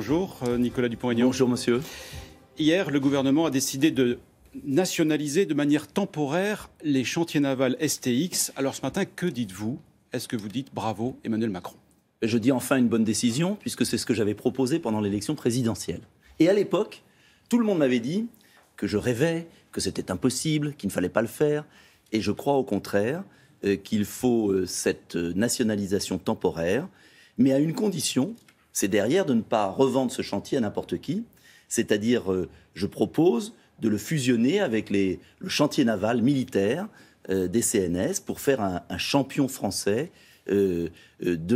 Bonjour Nicolas Dupont-Aignan. Bonjour monsieur. Hier, le gouvernement a décidé de nationaliser de manière temporaire les chantiers navals STX. Alors ce matin, que dites-vous? Est-ce que vous dites bravo Emmanuel Macron? Je dis enfin une bonne décision, puisque c'est ce que j'avais proposé pendant l'élection présidentielle. Et à l'époque, tout le monde m'avait dit que je rêvais, que c'était impossible, qu'il ne fallait pas le faire. Et je crois au contraire qu'il faut cette nationalisation temporaire, mais à une condition, c'est derrière de ne pas revendre ce chantier à n'importe qui. C'est-à-dire, je propose de le fusionner avec le chantier naval militaire des CNS pour faire un champion français de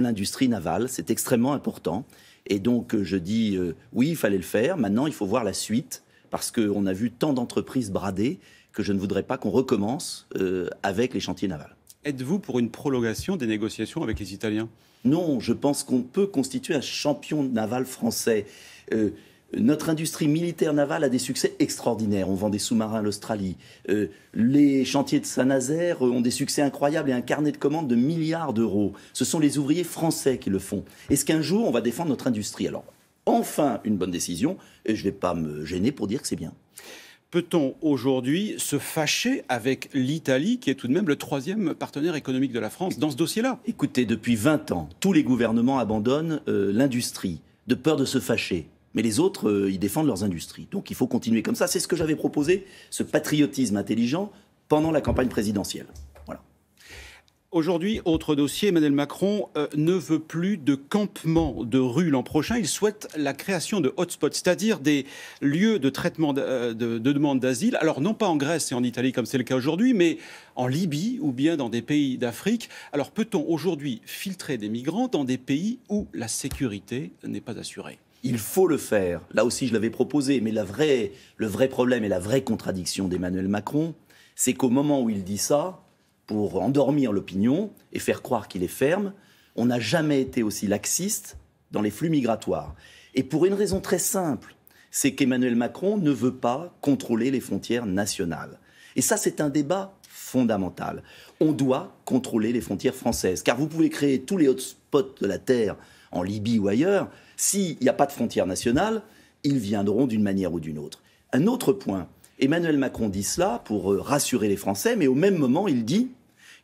l'industrie navale. C'est extrêmement important. Et donc, je dis, oui, il fallait le faire. Maintenant, il faut voir la suite, parce qu'on a vu tant d'entreprises bradées que je ne voudrais pas qu'on recommence avec les chantiers navals. Êtes-vous pour une prolongation des négociations avec les Italiens? Non, je pense qu'on peut constituer un champion naval français. Notre industrie militaire navale a des succès extraordinaires. On vend des sous-marins à l'Australie. Les chantiers de Saint-Nazaire ont des succès incroyables et un carnet de commandes de milliards d'euros. Ce sont les ouvriers français qui le font. Est-ce qu'un jour, on va défendre notre industrie? Alors, enfin, une bonne décision. Et je ne vais pas me gêner pour dire que c'est bien. Peut-on aujourd'hui se fâcher avec l'Italie, qui est tout de même le troisième partenaire économique de la France dans ce dossier-là? Écoutez, depuis 20 ans, tous les gouvernements abandonnent l'industrie, de peur de se fâcher. Mais les autres, ils défendent leurs industries. Donc il faut continuer comme ça. C'est ce que j'avais proposé, ce patriotisme intelligent, pendant la campagne présidentielle. Voilà. Aujourd'hui, autre dossier, Emmanuel Macron ne veut plus de campements de rue l'an prochain. Il souhaite la création de hotspots, c'est-à-dire des lieux de traitement de demande d'asile. Alors non pas en Grèce et en Italie comme c'est le cas aujourd'hui, mais en Libye ou bien dans des pays d'Afrique. Alors peut-on aujourd'hui filtrer des migrants dans des pays où la sécurité n'est pas assurée? Il faut le faire. Là aussi, je l'avais proposé. Mais le vrai problème et la vraie contradiction d'Emmanuel Macron, c'est qu'au moment où il dit ça, pour endormir l'opinion et faire croire qu'il est ferme, on n'a jamais été aussi laxiste dans les flux migratoires. Et pour une raison très simple, c'est qu'Emmanuel Macron ne veut pas contrôler les frontières nationales. Et ça, c'est un débat fondamental. On doit contrôler les frontières françaises. Car vous pouvez créer tous les hotspots de la Terre en Libye ou ailleurs. S'il n'y a pas de frontières nationales, ils viendront d'une manière ou d'une autre. Un autre point, Emmanuel Macron dit cela pour rassurer les Français, mais au même moment, il dit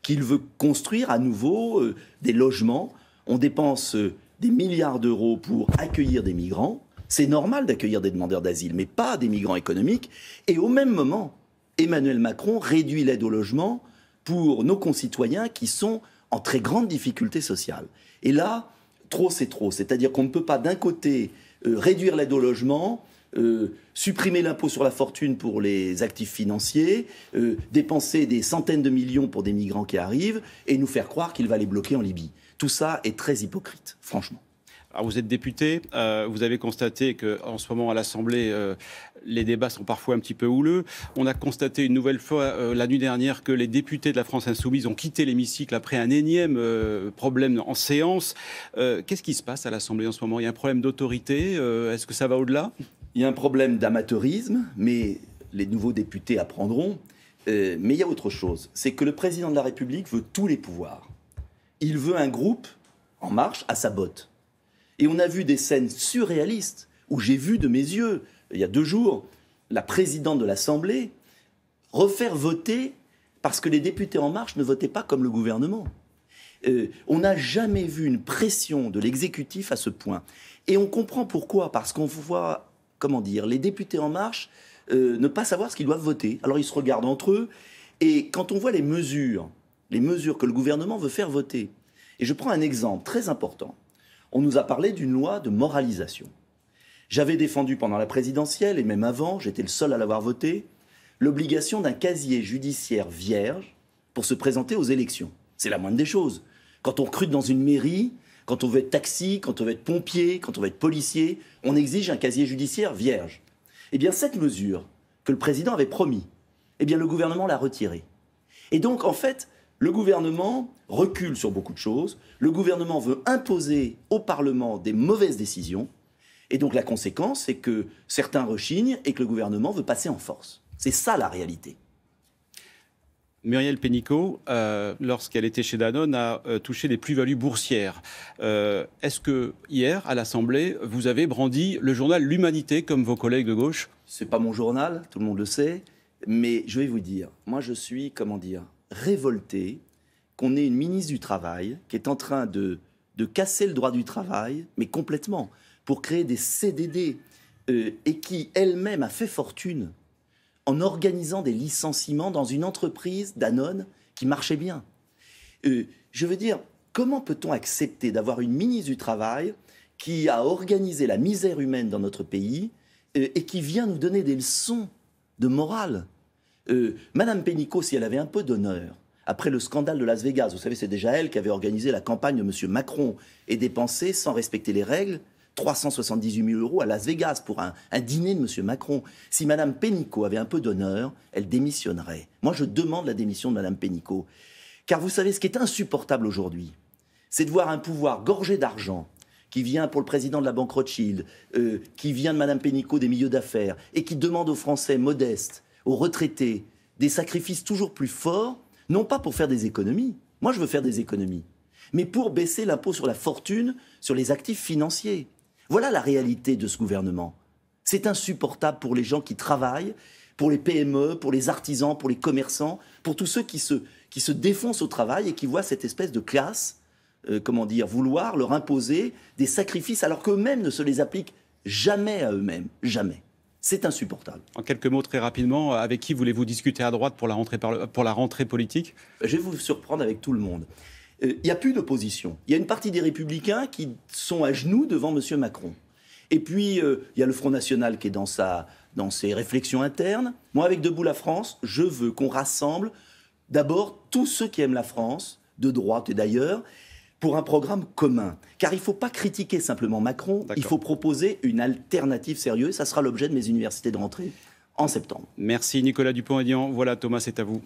qu'il veut construire à nouveau des logements. On dépense des milliards d'euros pour accueillir des migrants. C'est normal d'accueillir des demandeurs d'asile, mais pas des migrants économiques. Et au même moment, Emmanuel Macron réduit l'aide au logement pour nos concitoyens qui sont en très grande difficulté sociale. Et là, trop, c'est trop. C'est-à-dire qu'on ne peut pas, d'un côté, réduire l'aide au logement, supprimer l'impôt sur la fortune pour les actifs financiers, dépenser des centaines de millions pour des migrants qui arrivent et nous faire croire qu'il va les bloquer en Libye. Tout ça est très hypocrite, franchement. Alors vous êtes député, vous avez constaté qu'en ce moment à l'Assemblée, les débats sont parfois un petit peu houleux. On a constaté une nouvelle fois la nuit dernière que les députés de la France Insoumise ont quitté l'hémicycle après un énième problème en séance. Qu'est-ce qui se passe à l'Assemblée en ce moment? Il y a un problème d'autorité? Est-ce que ça va au-delà? Il y a un problème d'amateurisme, mais les nouveaux députés apprendront. Mais il y a autre chose, c'est que le président de la République veut tous les pouvoirs. Il veut un groupe en marche à sa botte. Et on a vu des scènes surréalistes où j'ai vu de mes yeux, il y a 2 jours, la présidente de l'Assemblée refaire voter parce que les députés En Marche ne votaient pas comme le gouvernement. On n'a jamais vu une pression de l'exécutif à ce point. Et on comprend pourquoi, parce qu'on voit, les députés En Marche ne pas savoir ce qu'ils doivent voter. Alors ils se regardent entre eux, et quand on voit les mesures que le gouvernement veut faire voter, et je prends un exemple très important. On nous a parlé d'une loi de moralisation. J'avais défendu pendant la présidentielle, et même avant, j'étais le seul à l'avoir voté, l'obligation d'un casier judiciaire vierge pour se présenter aux élections. C'est la moindre des choses. Quand on recrute dans une mairie, quand on veut être taxi, quand on veut être pompier, quand on veut être policier, on exige un casier judiciaire vierge. Eh bien, cette mesure que le président avait promis, eh bien, le gouvernement l'a retirée. Et donc, en fait, le gouvernement recule sur beaucoup de choses. Le gouvernement veut imposer au Parlement des mauvaises décisions. Et donc la conséquence, c'est que certains rechignent et que le gouvernement veut passer en force. C'est ça la réalité. Muriel Pénicaud, lorsqu'elle était chez Danone, a touché des plus-values boursières. Est-ce que hier, à l'Assemblée, vous avez brandi le journal L'Humanité, comme vos collègues de gauche? C'est pas mon journal, tout le monde le sait, mais je vais vous dire, moi je suis, révolté qu'on ait une ministre du Travail qui est en train de casser le droit du travail, mais complètement, pour créer des CDD, et qui elle-même a fait fortune en organisant des licenciements dans une entreprise, Danone, qui marchait bien. Je veux dire, comment peut-on accepter d'avoir une ministre du Travail qui a organisé la misère humaine dans notre pays et qui vient nous donner des leçons de morale? Madame Pénicaud, si elle avait un peu d'honneur, après le scandale de Las Vegas, vous savez, c'est déjà elle qui avait organisé la campagne de M. Macron et dépensé, sans respecter les règles, 378 000 € à Las Vegas pour un dîner de M. Macron. Si Mme Pénicaud avait un peu d'honneur, elle démissionnerait. Moi, je demande la démission de Mme Pénicaud. Car vous savez, ce qui est insupportable aujourd'hui, c'est de voir un pouvoir gorgé d'argent qui vient pour le président de la banque Rothschild, qui vient de Mme Pénicaud des milieux d'affaires, et qui demande aux Français modestes, aux retraités, des sacrifices toujours plus forts, non pas pour faire des économies. Moi, je veux faire des économies. Mais pour baisser l'impôt sur la fortune, sur les actifs financiers. Voilà la réalité de ce gouvernement. C'est insupportable pour les gens qui travaillent, pour les PME, pour les artisans, pour les commerçants, pour tous ceux qui se défoncent au travail et qui voient cette espèce de classe, vouloir leur imposer des sacrifices alors qu'eux-mêmes ne se les appliquent jamais à eux-mêmes. Jamais. C'est insupportable. En quelques mots, très rapidement, avec qui voulez-vous discuter à droite pour la rentrée politique? Je vais vous surprendre avec tout le monde. Il n'y a plus d'opposition. Il y a une partie des Républicains qui sont à genoux devant M. Macron. Et puis, il y a le Front National qui est dans ses réflexions internes. Moi, avec Debout la France, je veux qu'on rassemble d'abord tous ceux qui aiment la France, de droite et d'ailleurs, pour un programme commun. Car il ne faut pas critiquer simplement Macron, il faut proposer une alternative sérieuse. Ça sera l'objet de mes universités de rentrée en septembre. Merci Nicolas Dupont-Aignan. Voilà, Thomas, c'est à vous.